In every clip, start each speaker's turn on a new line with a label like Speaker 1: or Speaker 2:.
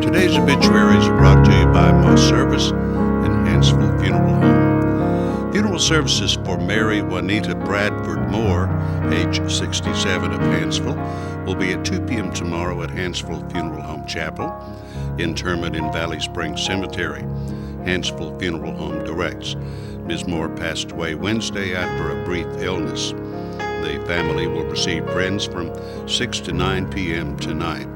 Speaker 1: Today's obituaries are brought to you by Moss Service and Hansville Funeral Home. Funeral services for Mary Juanita Bradford Moore, age 67 of Hansville, will be at 2 p.m. tomorrow at Hansville Funeral Home Chapel. Interment in Valley Springs Cemetery. Hansville Funeral Home directs. Ms. Moore passed away Wednesday after a brief illness. The family will receive friends from 6 to 9 p.m. tonight.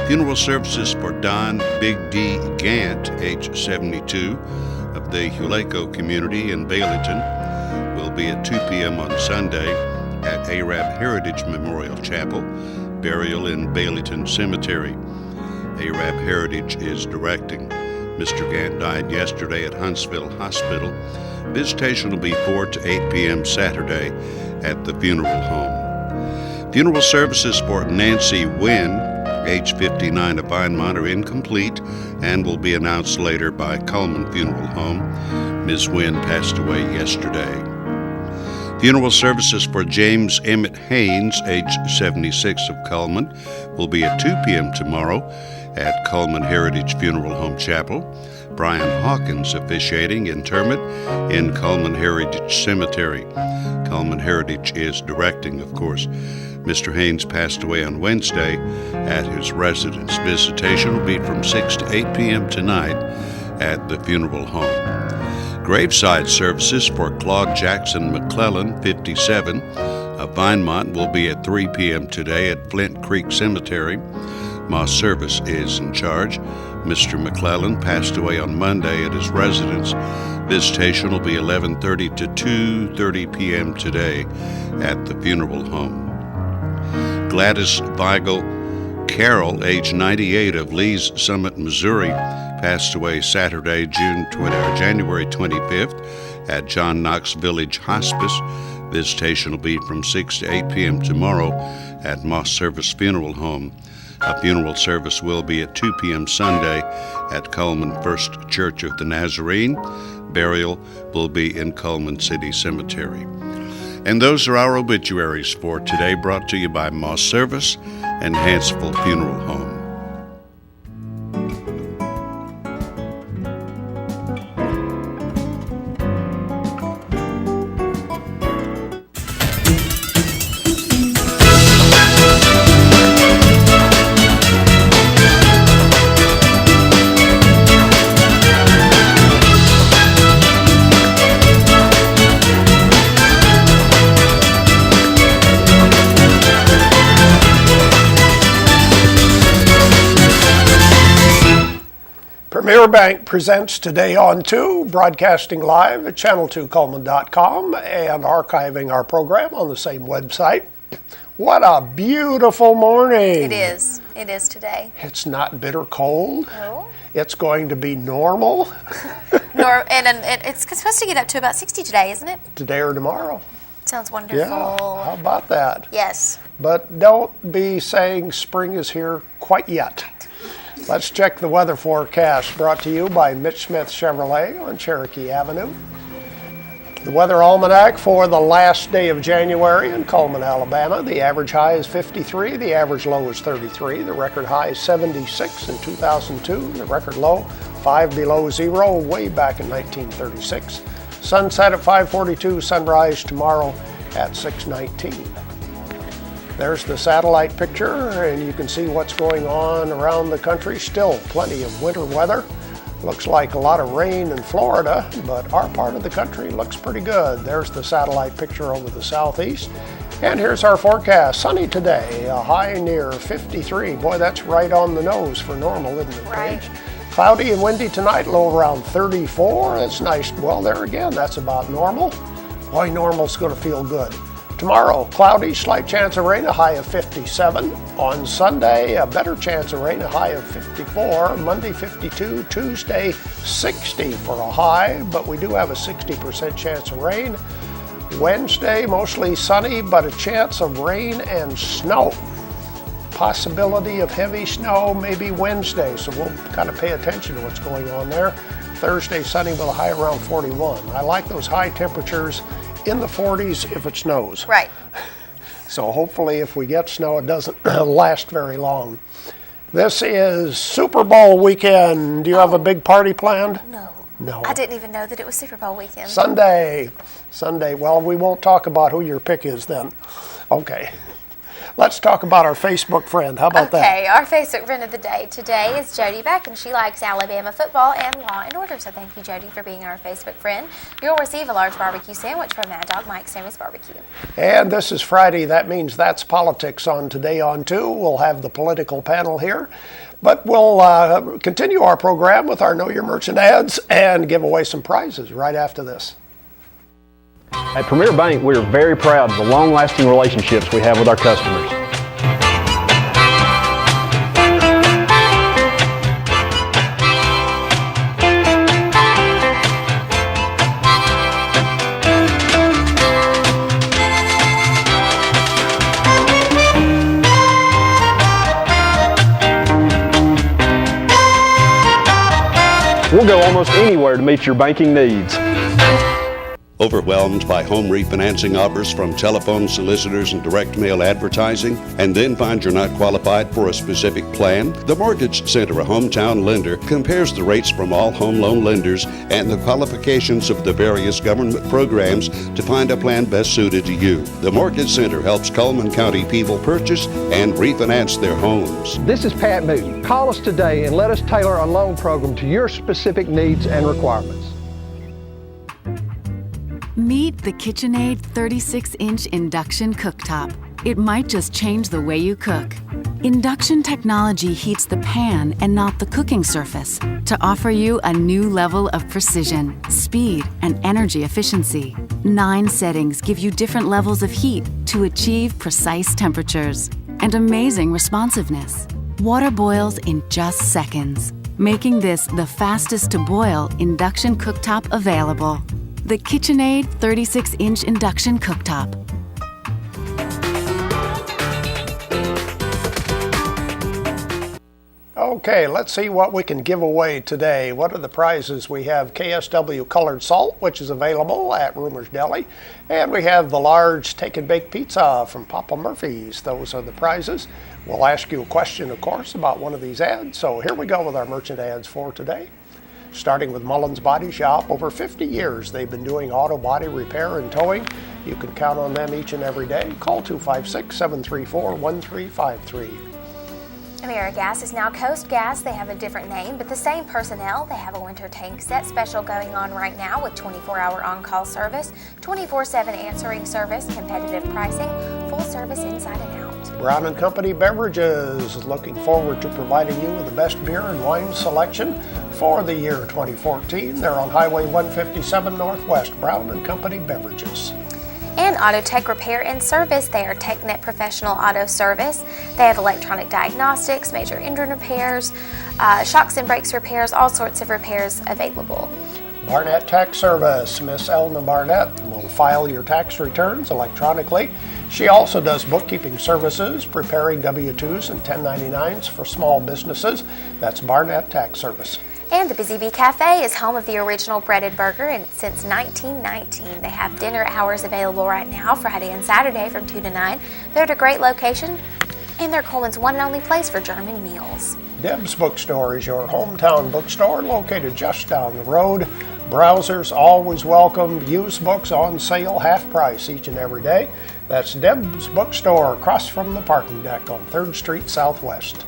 Speaker 1: Funeral services for Don Big D Gant, age 72, of the Huleco community in Baileyton, will be at 2 p.m. on Sunday at Arab Heritage Memorial Chapel, burial in Baileyton Cemetery. Arab Heritage is directing. Mr. Gant died yesterday at Huntsville Hospital. Visitation will be 4 to 8 p.m. Saturday at the funeral home. Funeral services for Nancy Wynn, age 59 of Vinemont, are incomplete and will be announced later by Coleman Funeral Home. Ms. Wynn passed away yesterday. Funeral services for James Emmett Haynes, age 76 of Coleman, will be at 2 p.m. tomorrow at Coleman Heritage Funeral Home Chapel. Brian Hawkins officiating interment in Coleman Heritage Cemetery. Coleman Heritage is directing, of course. Mr. Haynes passed away on Wednesday at his residence. Visitation will be from 6 to 8 p.m. tonight at the funeral home. Graveside services for Claude Jackson McClellan, 57, of Vinemont, will be at 3 p.m. today at Flint Creek Cemetery. Moss Service is in charge. Mr. McClellan passed away on Monday at his residence. Visitation will be 11:30 to 2:30 p.m. today at the funeral home. Gladys Weigel Carroll, age 98, of Lee's Summit, Missouri, passed away Saturday, January 25th at John Knox Village Hospice. Visitation will be from 6 to 8 p.m. tomorrow at Moss Service Funeral Home. A funeral service will be at 2 p.m. Sunday at Coleman First Church of the Nazarene. Burial will be in Coleman City Cemetery. And those are our obituaries for today, brought to you by Moss Service and Hansville Funeral Home.
Speaker 2: Premier Bank presents Today on 2, broadcasting live at channel2coleman.com and archiving our program on the same website. What a beautiful morning.
Speaker 3: It is. It is today.
Speaker 2: It's not bitter cold.
Speaker 3: No.
Speaker 2: It's going to be normal.
Speaker 3: And it's supposed to get up to about 60 today, isn't it?
Speaker 2: Today or tomorrow.
Speaker 3: Sounds wonderful.
Speaker 2: Yeah, how about that?
Speaker 3: Yes.
Speaker 2: But don't be saying spring is here quite yet. Let's check the weather forecast, brought to you by Mitch Smith Chevrolet on Cherokee Avenue. The weather almanac for the last day of January in Cullman, Alabama. The average high is 53, the average low is 33, the record high is 76 in 2002, the record low 5 below zero way back in 1936. Sunset at 5:42, sunrise tomorrow at 6:19. There's the satellite picture, and you can see what's going on around the country. Still plenty of winter weather. Looks like a lot of rain in Florida, but our part of the country looks pretty good. There's the satellite picture over the southeast. And here's our forecast. Sunny today, a high near 53. Boy, that's right on the nose for normal, isn't it,
Speaker 3: Right.
Speaker 2: Paige? Cloudy and windy tonight, low around 34. That's nice. Well, there again, that's about normal. Boy, normal's going to feel good. Tomorrow, cloudy, slight chance of rain, a high of 57. On Sunday, a better chance of rain, a high of 54. Monday, 52. Tuesday, 60 for a high, but we do have a 60% chance of rain. Wednesday, mostly sunny, but a chance of rain and snow. Possibility of heavy snow maybe Wednesday, so we'll kind of pay attention to what's going on there. Thursday, sunny with a high around 41. I like those high temperatures in the 40s if it snows.
Speaker 3: Right.
Speaker 2: So hopefully if we get snow, it doesn't last very long. This is Super Bowl weekend. Do you have a big party planned?
Speaker 3: No.
Speaker 2: No.
Speaker 3: I didn't even know that it was Super Bowl weekend.
Speaker 2: Sunday. Well, we won't talk about who your pick is then. Okay. Let's talk about our Facebook friend. How about that?
Speaker 3: Okay, our Facebook friend of the day today is Jody Beck, and she likes Alabama football and Law and Order. So thank you, Jody, for being our Facebook friend. You'll receive a large barbecue sandwich from Mad Dog Mike Sammy's Barbecue.
Speaker 2: And this is Friday. That means That's Politics on Today on 2. We'll have the political panel here. But we'll continue our program with our Know Your Merchant ads and give away some prizes right after this.
Speaker 4: At Premier Bank, we are very proud of the long-lasting relationships we have with our customers. We'll go almost anywhere to meet your banking needs.
Speaker 1: Overwhelmed by home refinancing offers from telephone solicitors and direct mail advertising, and then find you're not qualified for a specific plan? The Mortgage Center, a hometown lender, compares the rates from all home loan lenders and the qualifications of the various government programs to find a plan best suited to you. The Mortgage Center helps Cullman County people purchase and refinance their homes.
Speaker 5: This is Pat Newton. Call us today and let us tailor a loan program to your specific needs and requirements.
Speaker 6: Meet the KitchenAid 36-inch induction cooktop. It might just change the way you cook. Induction technology heats the pan and not the cooking surface to offer you a new level of precision, speed, and energy efficiency. 9 settings give you different levels of heat to achieve precise temperatures and amazing responsiveness. Water boils in just seconds, making this the fastest to boil induction cooktop available. The KitchenAid 36-inch induction cooktop.
Speaker 2: Okay, let's see what we can give away today. What are the prizes? We have KSW colored salt, which is available at Rumor's Deli. And we have the large take and bake pizza from Papa Murphy's. Those are the prizes. We'll ask you a question, of course, about one of these ads. So here we go with our merchant ads for today. Starting with Mullins Body Shop. Over 50 years they've been doing auto body repair and towing. You can count on them each and every day. Call 256-734-1353.
Speaker 3: AmeriGas is now Coast Gas. They have a different name, but the same personnel. They have a winter tank set special going on right now with 24-hour on-call service, 24/7 answering service, competitive pricing, full service inside and out.
Speaker 2: Brown & Company Beverages is looking forward to providing you with the best beer and wine selection for the year 2014. They're on Highway 157 Northwest, Brown & Company Beverages.
Speaker 3: And Auto Tech Repair and Service. They are TechNet Professional Auto Service. They have electronic diagnostics, major engine repairs, shocks and brakes repairs, all sorts of repairs available.
Speaker 2: Barnett Tax Service. Miss Elna Barnett will file your tax returns electronically. She also does bookkeeping services, preparing W-2s and 1099s for small businesses. That's Barnett Tax Service.
Speaker 3: And the Busy Bee Cafe is home of the original breaded burger, and since 1919. They have dinner hours available right now, Friday and Saturday from 2 to 9. They're at a great location, and they're Coleman's one and only place for German meals.
Speaker 2: Deb's Bookstore is your hometown bookstore located just down the road. Browsers always welcome. Used books on sale, half price each and every day. That's Deb's Bookstore across from the parking deck on 3rd Street Southwest.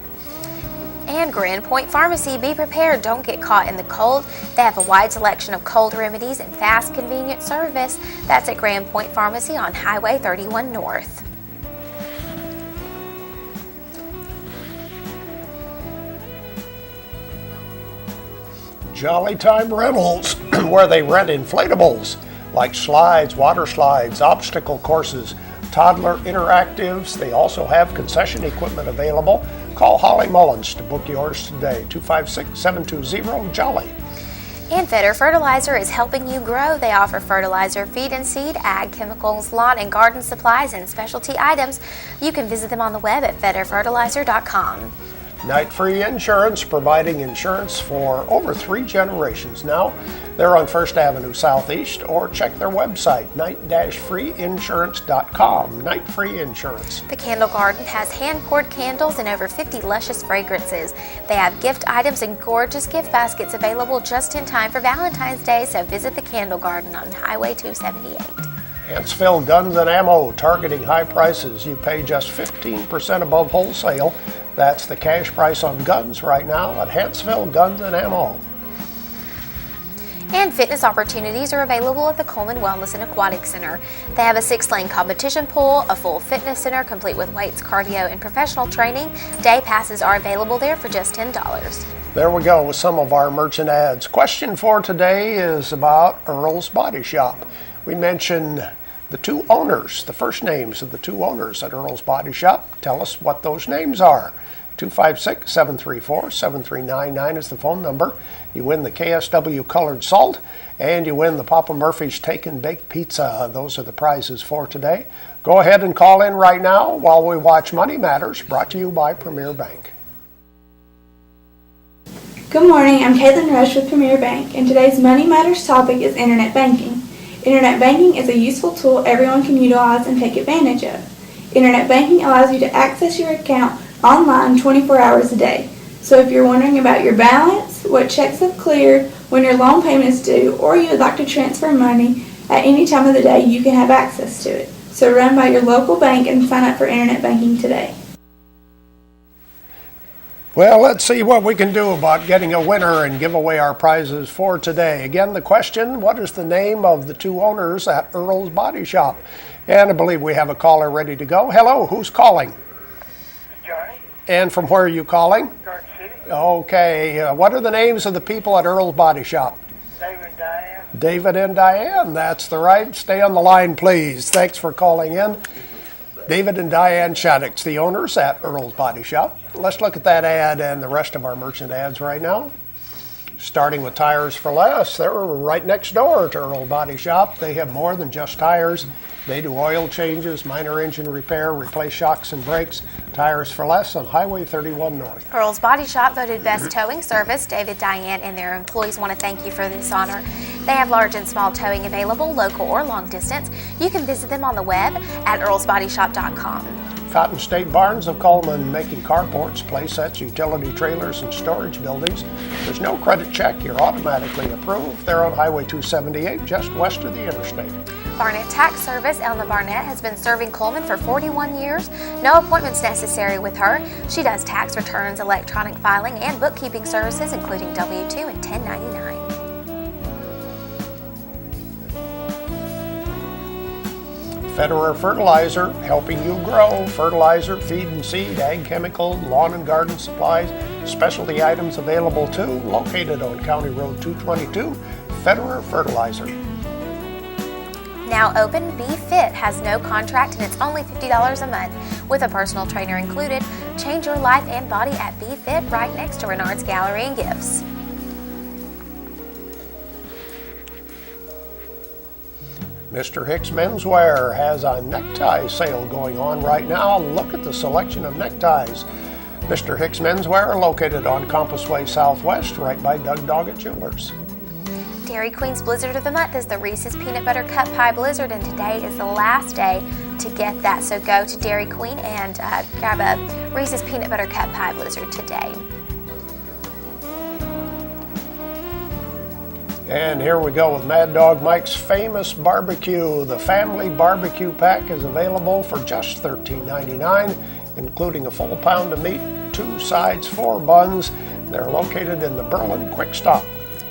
Speaker 3: And Grand Point Pharmacy. Be prepared, don't get caught in the cold. They have a wide selection of cold remedies and fast, convenient service. That's at Grand Point Pharmacy on Highway 31 North.
Speaker 2: Jolly Time Rentals, where they rent inflatables like slides, water slides, obstacle courses, toddler interactives. They also have concession equipment available. Call Holly Mullins to book yours today, 256-720-JOLLY.
Speaker 3: And Vetter Fertilizer is helping you grow. They offer fertilizer, feed and seed, ag chemicals, lawn and garden supplies, and specialty items. You can visit them on the web at vetterfertilizer.com.
Speaker 2: Night Free Insurance, providing insurance for over 3 generations now. They're on First Avenue Southeast, or check their website, night-freeinsurance.com. Night Free Insurance.
Speaker 3: The Candle Garden has hand-poured candles and over 50 luscious fragrances. They have gift items and gorgeous gift baskets available just in time for Valentine's Day, so visit the Candle Garden on Highway 278.
Speaker 2: Huntsville Guns and Ammo, targeting high prices. You pay just 15% above wholesale. That's the cash price on guns right now at Huntsville Guns and Ammo.
Speaker 3: And fitness opportunities are available at the Coleman Wellness and Aquatic Center. They have a 6-lane competition pool, a full fitness center complete with weights, cardio, and professional training. Day passes are available there for just $10.
Speaker 2: There we go with some of our merchant ads. Question for today is about Earl's Body Shop. We mentioned the 2 owners, the first names of the 2 owners at Earl's Body Shop. Tell us what those names are. 256-734-7399 is the phone number. You win the KSW colored salt, and you win the Papa Murphy's Take and Bake Pizza. Those are the prizes for today. Go ahead and call in right now while we watch Money Matters, brought to you by Premier Bank.
Speaker 7: Good morning, I'm Caitlin Rush with Premier Bank, and today's Money Matters topic is Internet Banking. Internet banking is a useful tool everyone can utilize and take advantage of. Internet banking allows you to access your account online 24 hours a day. So if you're wondering about your balance, what checks have cleared, when your loan payment is due, or you would like to transfer money at any time of the day, you can have access to it. So run by your local bank and sign up for internet banking today.
Speaker 2: Well, let's see what we can do about getting a winner and give away our prizes for today. Again, the question, what is the name of the 2 owners at Earl's Body Shop? And I believe we have a caller ready to go. Hello, who's calling?
Speaker 8: Johnny.
Speaker 2: And from where are you calling?
Speaker 8: Garden City.
Speaker 2: Okay, what are the names of the people at Earl's Body Shop?
Speaker 8: David and Diane.
Speaker 2: David and Diane, that's the right. Stay on the line, please. Thanks for calling in. David and Diane Shaddix, the owners at Earl's Body Shop. Let's look at that ad and the rest of our merchant ads right now. Starting with Tires for Less. They're right next door to Earl's Body Shop. They have more than just tires. They do oil changes, minor engine repair, replace shocks and brakes. Tires for Less on Highway 31 North.
Speaker 3: Earl's Body Shop voted Best Towing Service. David, Diane, and their employees want to thank you for this honor. They have large and small towing available, local or long distance. You can visit them on the web at earlsbodyshop.com.
Speaker 2: Cotton State Barns of Coleman, making carports, playsets, utility trailers, and storage buildings. There's no credit check. You're automatically approved. They're on Highway 278, just west of the interstate.
Speaker 3: Barnett Tax Service. Elna Barnett has been serving Coleman for 41 years. No appointments necessary with her. She does tax returns, electronic filing, and bookkeeping services, including W-2 and 1099.
Speaker 2: Federer Fertilizer, helping you grow. Fertilizer, feed and seed, ag chemical, lawn and garden supplies, specialty items available too. Located on County Road 222, Federer Fertilizer.
Speaker 3: Now open, Be Fit has no contract and it's only $50 a month with a personal trainer included. Change your life and body at Be Fit right next to Renard's Gallery and Gifts.
Speaker 2: Mr. Hicks Menswear has a necktie sale going on right now. Look at the selection of neckties. Mr. Hicks Menswear, located on Compass Way Southwest, right by Doug Doggett Jewelers.
Speaker 3: Dairy Queen's Blizzard of the Month is the Reese's Peanut Butter Cup Pie Blizzard, and today is the last day to get that. So go to Dairy Queen and grab a Reese's Peanut Butter Cup Pie Blizzard today.
Speaker 2: And here we go with Mad Dog Mike's Famous Barbecue. The Family Barbecue Pack is available for just $13.99, including a full pound of meat, 2 sides, 4 buns. They're located in the Berlin Quick Stop.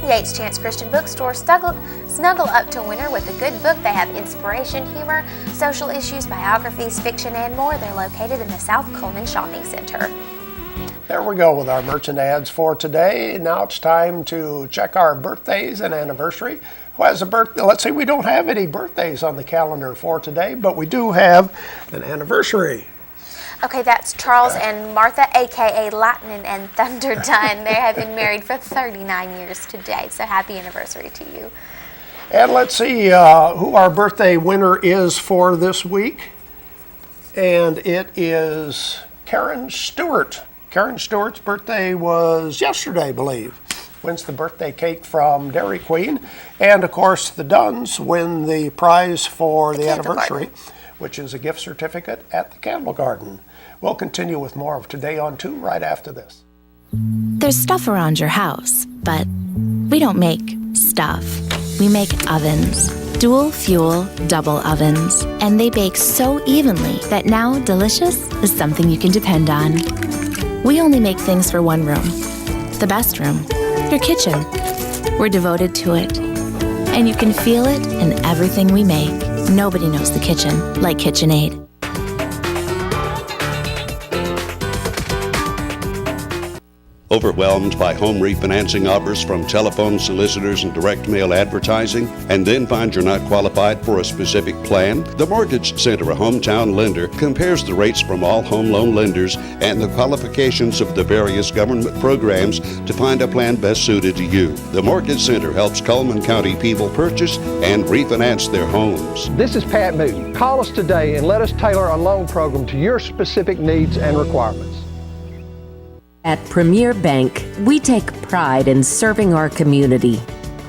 Speaker 3: The H. Chance Christian Bookstore, snuggle up to winter with a good book. They have inspiration, humor, social issues, biographies, fiction, and more. They're located in the South Coleman Shopping Center.
Speaker 2: There we go with our merchant ads for today. Now it's time to check our birthdays and anniversary. Who has a birthday? Let's see, we don't have any birthdays on the calendar for today, but we do have an anniversary.
Speaker 3: Okay, that's Charles and Martha, aka Lightning and Thunder Dunn. They have been married for 39 years today, so happy anniversary to you.
Speaker 2: And let's see who our birthday winner is for this week. And it is Karen Stewart. Karen Stewart's birthday was yesterday, I believe. Wins the birthday cake from Dairy Queen. And, of course, the Dunns win the prize for the anniversary, which is a gift certificate at the Candle Garden. We'll continue with more of Today on 2 right after this.
Speaker 9: There's stuff around your house, but we don't make stuff. We make ovens. Dual fuel, double ovens. And they bake so evenly that now delicious is something you can depend on. We only make things for one room. The best room. Your kitchen. We're devoted to it. And you can feel it in everything we make. Nobody knows the kitchen like KitchenAid.
Speaker 1: Overwhelmed by home refinancing offers from telephone solicitors and direct mail advertising, and then find you're not qualified for a specific plan? The Mortgage Center, a hometown lender, compares the rates from all home loan lenders and the qualifications of the various government programs to find a plan best suited to you. The Mortgage Center helps Cullman County people purchase and refinance their homes.
Speaker 5: This is Pat Newton. Call us today and let us tailor a loan program to your specific needs and requirements.
Speaker 10: At Premier Bank, we take pride in serving our community.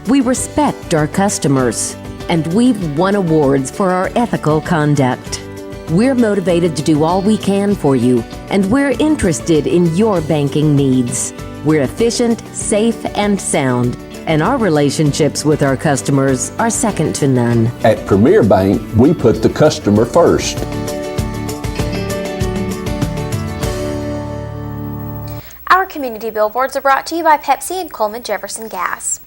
Speaker 10: We respect our customers, and we've won awards for our ethical conduct. We're motivated to do all we can for you, and we're interested in your banking needs. We're efficient, safe, and sound, and our relationships with our customers are second to none.
Speaker 11: At Premier Bank, we put the customer first.
Speaker 3: Our community billboards are brought to you by Pepsi and Coleman Jefferson Gas.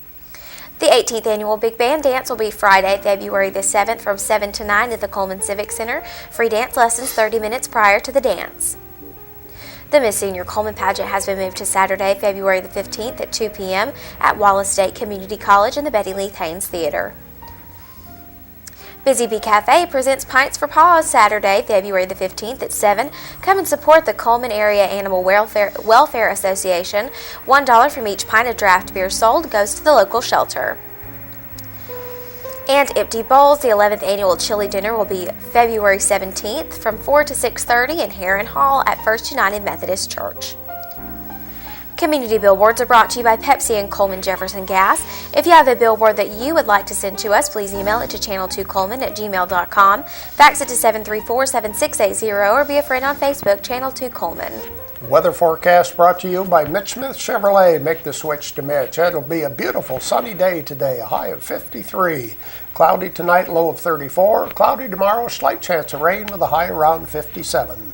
Speaker 3: The 18th Annual Big Band Dance will be Friday, February the 7th from 7 to 9 at the Coleman Civic Center. Free dance lessons 30 minutes prior to the dance. The Miss Senior Coleman pageant has been moved to Saturday, February the 15th at 2 p.m. at Wallace State Community College in the Betty Lee Haynes Theater. Busy Bee Cafe presents Pints for Paws Saturday, February the 15th at 7. Come and support the Coleman Area Animal Welfare Association. $1 from each pint of draft beer sold goes to the local shelter. And Empty Bowls, the 11th Annual Chili Dinner, will be February 17th from 4 to 6:30 in Heron Hall at First United Methodist Church. Community billboards are brought to you by Pepsi and Coleman Jefferson Gas. If you have a billboard that you would like to send to us, please email it to channel2coleman@gmail.com, fax it to 734-7680, or be a friend on Facebook, Channel 2 Coleman.
Speaker 2: Weather forecast brought to you by Mitch Smith Chevrolet. Make the switch to Mitch. It'll be a beautiful sunny day today, a high of 53. Cloudy tonight, low of 34. Cloudy tomorrow, slight chance of rain with a high around 57.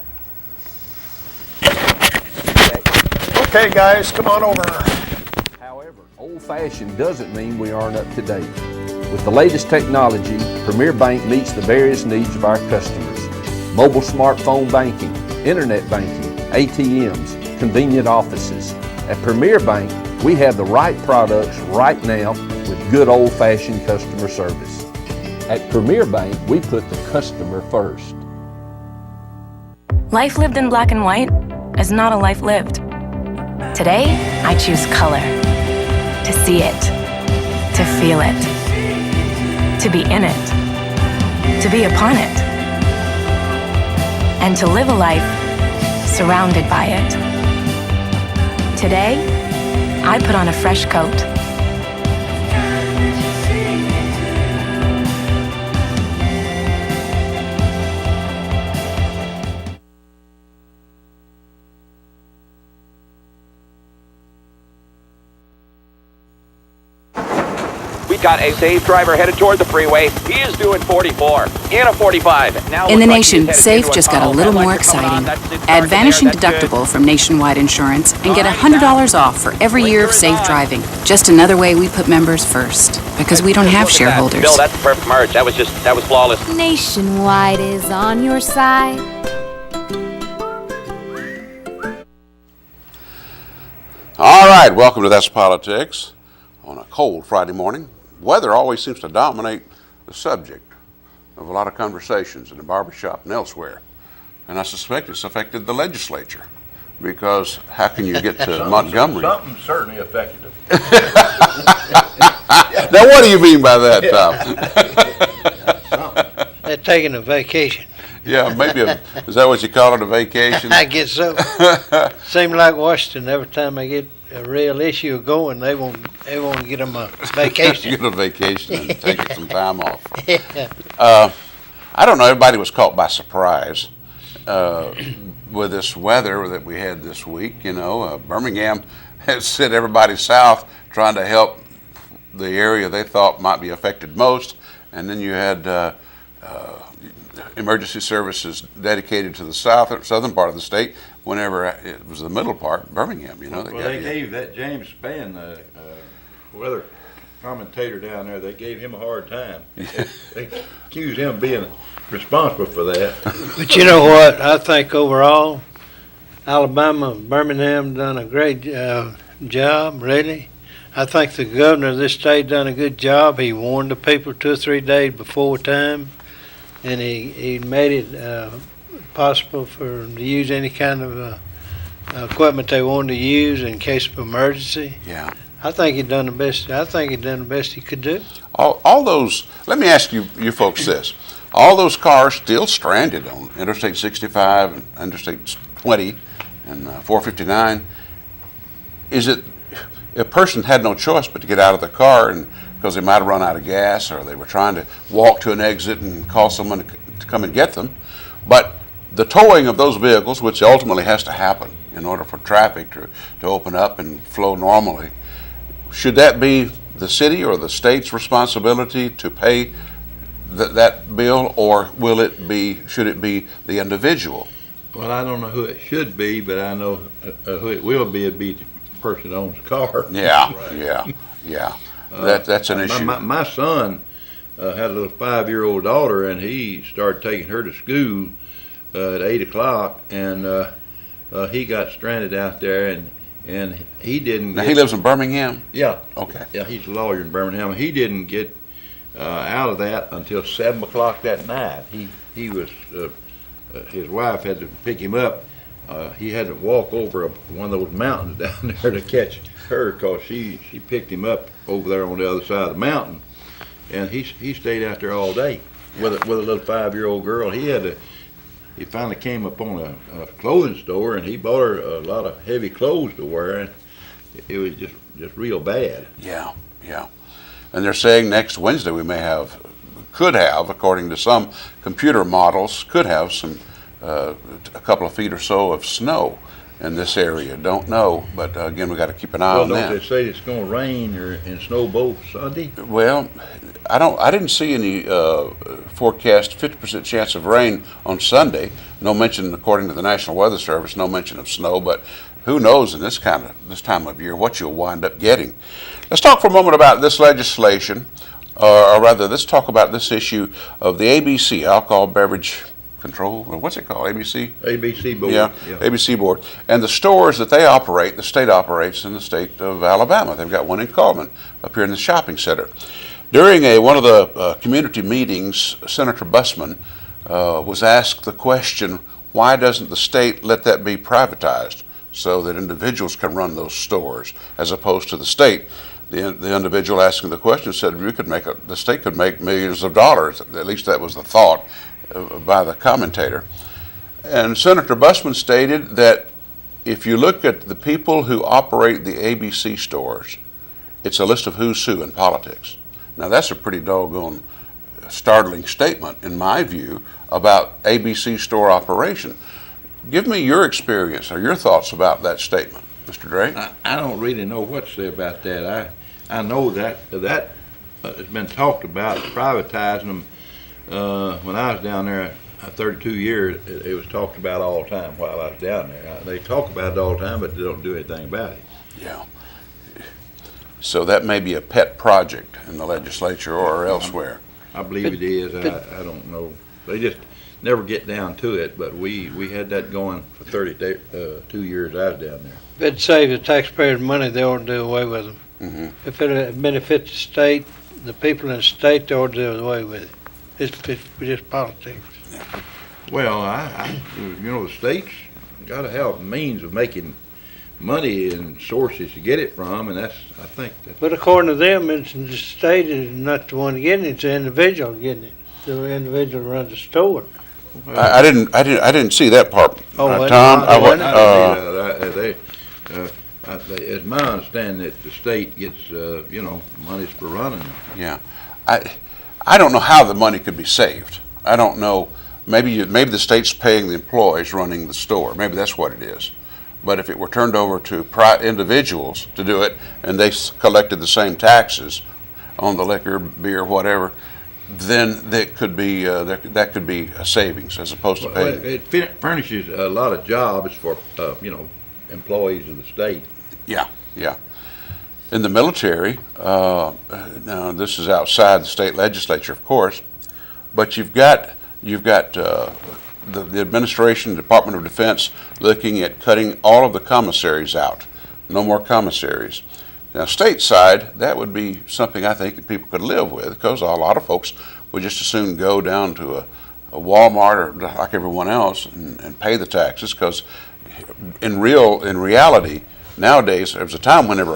Speaker 2: Okay, guys, come on over.
Speaker 11: However, old-fashioned doesn't mean we aren't up to date. With the latest technology, Premier Bank meets the various needs of our customers. Mobile smartphone banking, internet banking, ATMs, convenient offices. At Premier Bank, we have the right products right now with good old-fashioned customer service. At Premier Bank, we put the customer first.
Speaker 12: Life lived in black and white is not a life lived. Today, I choose color. To see it. To feel it. To be in it. To be upon it. And to live a life surrounded by it. Today, I put on a fresh coat.
Speaker 13: We've got a safe driver headed toward the freeway. He is doing 44 in a 45. Now
Speaker 14: in the nation, Safe just got a little more exciting. Add Vanishing Deductible from Nationwide Insurance and get $100 off for every year of safe driving. Just another way we put members first, because we don't have shareholders.
Speaker 13: Bill, that's the perfect merge. That was flawless.
Speaker 15: Nationwide is on your side.
Speaker 1: All right, welcome to That's Politics on a cold Friday morning. Weather always seems to dominate the subject of a lot of conversations in the barbershop and elsewhere. And I suspect it's affected the legislature, because how can you get to Montgomery?
Speaker 16: Something certainly affected it.
Speaker 1: Now, what do you mean by that, Tom?
Speaker 16: They're taking a vacation.
Speaker 1: Yeah, maybe. Is that what you call it, a vacation?
Speaker 16: I guess so. Seems like Washington, every time they get a real issue going, they want to get them a vacation.
Speaker 1: Get a vacation and take some time off. I don't know, everybody was caught by surprise with this weather that we had this week. You know, Birmingham has sent everybody south trying to help the area they thought might be affected most. And then you had emergency services dedicated to the southern part of the state. Whenever it was the middle part, Birmingham, you know.
Speaker 17: They gave that James Spann, weather commentator down there, they gave him a hard time. They accused him of being responsible for that.
Speaker 16: But you know what? I think overall, Alabama, Birmingham done a great job, really. I think the governor of this state done a good job. He warned the people 2 or 3 days before time, and he made it possible for them to use any kind of equipment they wanted to use in case of emergency.
Speaker 1: Yeah.
Speaker 16: I think he done the best. I think he done the best he could do.
Speaker 1: All those. Let me ask you folks this: all those cars still stranded on Interstate 65 and Interstate 20 and 459. Is it a person had no choice but to get out of the car, and because they might have run out of gas, or they were trying to walk to an exit and call someone to come and get them, but the towing of those vehicles, which ultimately has to happen in order for traffic to open up and flow normally, should that be the city or the state's responsibility to pay that bill, or should it be the individual?
Speaker 17: Well, I don't know who it should be, but I know who it will be. It'd be the person that owns the car.
Speaker 1: Yeah, yeah. That's an issue.
Speaker 17: My son had a little 5-year-old daughter, and he started taking her to school at 8 o'clock, and he got stranded out there, and he didn't.
Speaker 1: Now he lives in Birmingham?
Speaker 17: Yeah.
Speaker 1: Okay.
Speaker 17: Yeah, he's a lawyer in Birmingham. He didn't get out of that until 7 o'clock that night. He was his wife had to pick him up. He had to walk over one of those mountains down there to catch her, because she picked him up over there on the other side of the mountain, and he stayed out there all day with a little 5-year-old girl. He finally came up on a clothing store, and he bought her a lot of heavy clothes to wear, and it was just real bad.
Speaker 1: Yeah. And they're saying next Wednesday could have, according to some computer models, could have some a couple of feet or so of snow in this area. Don't know, but again, we got to keep an eye on that.
Speaker 17: Don't they say it's going to rain and snow both Sunday?
Speaker 1: Well, I didn't see any forecast 50% chance of rain on Sunday. No mention, according to the National Weather Service, no mention of snow, but who knows in this time of year what you'll wind up getting. Let's talk for a moment about this legislation, or rather, let's talk about this issue of the ABC, Alcohol Beverage Control, or what's it called, ABC?
Speaker 17: ABC Board.
Speaker 1: Yeah, ABC Board. And the stores that they operate, the state operates in the state of Alabama. They've got one in Coleman, up here in the shopping center. During one of the community meetings, Senator Bussmann was asked the question, why doesn't the state let that be privatized so that individuals can run those stores as opposed to the state? The individual asking the question said the state could make millions of dollars. At least that was the thought by the commentator. And Senator Bussmann stated that if you look at the people who operate the ABC stores, it's a list of who's who in politics. Now that's a pretty doggone startling statement, in my view, about ABC store operation. Give me your experience or your thoughts about that statement, Mr. Drake.
Speaker 17: I don't really know what to say about that. I know that has been talked about, privatizing them. When I was down there 32 years, it was talked about all the time while I was down there. They talk about it all the time, but they don't do anything about it.
Speaker 1: Yeah. So that may be a pet project in the legislature or elsewhere.
Speaker 17: I believe it is. I don't know. They just never get down to it, but we had that going for 32 years I was down there.
Speaker 16: If it saves the taxpayers money, they ought to do away with them.
Speaker 1: Mm-hmm.
Speaker 16: If it benefits the state, the people in the state, they ought to do away with it. It's just politics.
Speaker 1: Yeah.
Speaker 17: Well, the state's got to have means of making money and sources to get it from, and I think that.
Speaker 16: But according to them, the state is not the one getting it; it's the individual getting it. The individual runs the store.
Speaker 1: I didn't see that part.
Speaker 16: Oh,
Speaker 1: Tom,
Speaker 17: it's my understanding that the state gets, money's for running them.
Speaker 1: Yeah, I don't know how the money could be saved. I don't know. Maybe the state's paying the employees running the store. Maybe that's what it is. But if it were turned over to individuals to do it, and they collected the same taxes on the liquor, beer, whatever, then that could be a savings as opposed to paying.
Speaker 17: It furnishes a lot of jobs for employees of the state.
Speaker 1: Yeah. In the military, now this is outside the state legislature, of course, but you've got the administration, the Department of Defense, looking at cutting all of the commissaries out. No more commissaries. Now, stateside, that would be something I think that people could live with, because a lot of folks would just as soon go down to a Walmart or like everyone else and pay the taxes, because in reality, nowadays, there was a time whenever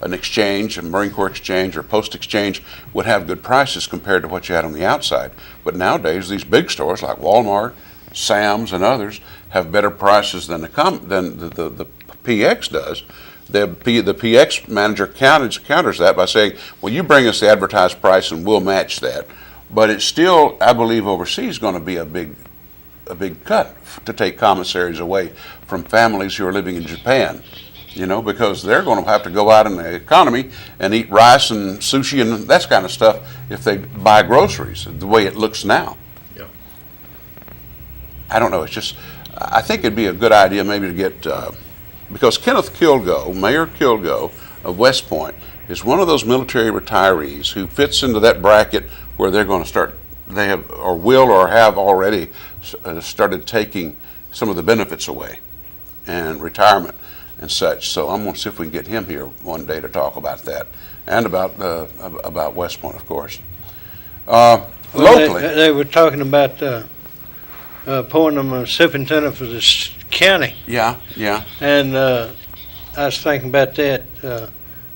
Speaker 1: an exchange, a Marine Corps exchange or post exchange, would have good prices compared to what you had on the outside. But nowadays, these big stores like Walmart, Sam's, and others have better prices than the PX does. The PX manager counters that by saying, well, you bring us the advertised price and we'll match that. But it's still, I believe, overseas going to be a big cut to take commissaries away from families who are living in Japan, because they're going to have to go out in the economy and eat rice and sushi and that kind of stuff if they buy groceries, the way it looks now.
Speaker 17: Yeah.
Speaker 1: I don't know. It's just, I think it'd be a good idea maybe to get, because Kenneth Kilgo, Mayor Kilgo of West Point, is one of those military retirees who fits into that bracket where they're going to start, they have or will or have already started taking some of the benefits away and retirement and such. So I'm going to see if we can get him here one day to talk about that and about West Point, of course. Locally,
Speaker 16: they were talking about appointing them a superintendent for this county.
Speaker 1: Yeah.
Speaker 16: And I was thinking about that.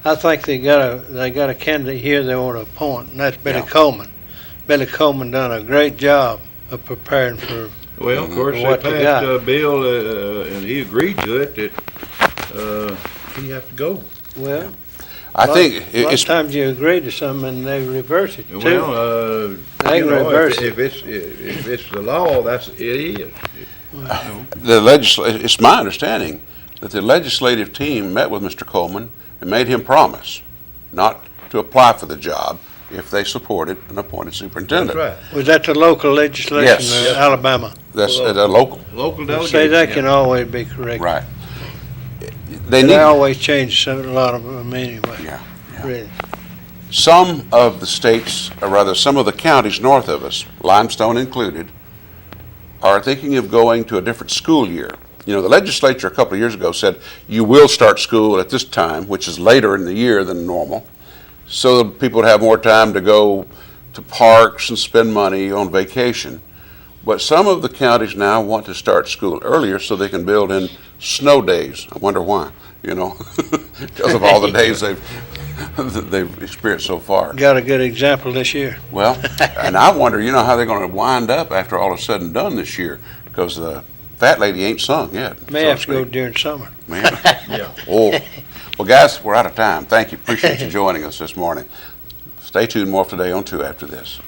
Speaker 16: I think they got a candidate here they want to appoint, and that's Billy Coleman. Billy Coleman done a great job of preparing for.
Speaker 17: Well, of course, they passed a bill, and he agreed to it, that he has to go.
Speaker 16: Well,
Speaker 1: I think
Speaker 16: a lot of times you agree to something and they reverse it too.
Speaker 17: Well,
Speaker 16: they reverse it.
Speaker 17: If it's the law, it is.
Speaker 1: It's my understanding that the legislative team met with Mr. Coleman and made him promise not to apply for the job if they supported an appointed superintendent.
Speaker 17: That's right.
Speaker 16: Was that the local legislation in Alabama?
Speaker 1: That's a local.
Speaker 17: Local delegation.
Speaker 16: Say that can always be corrected.
Speaker 1: Right.
Speaker 16: They always change a lot of them anyway.
Speaker 1: Yeah.
Speaker 16: Really.
Speaker 1: Some of the states, or rather some of the counties north of us, Limestone included, are thinking of going to a different school year. The legislature a couple of years ago said you will start school at this time, which is later in the year than normal, so that people would have more time to go to parks and spend money on vacation. But some of the counties now want to start school earlier so they can build in snow days. I wonder why, because of all the days they've experienced so far.
Speaker 16: Got a good example this year.
Speaker 1: Well, and I wonder, how they're going to wind up after all is said and done this year, because the fat lady ain't sung yet.
Speaker 16: May have to go during summer.
Speaker 1: Man. Yeah. Oh. Well, guys, we're out of time. Thank you. Appreciate you joining us this morning. Stay tuned. More today on 2 after this.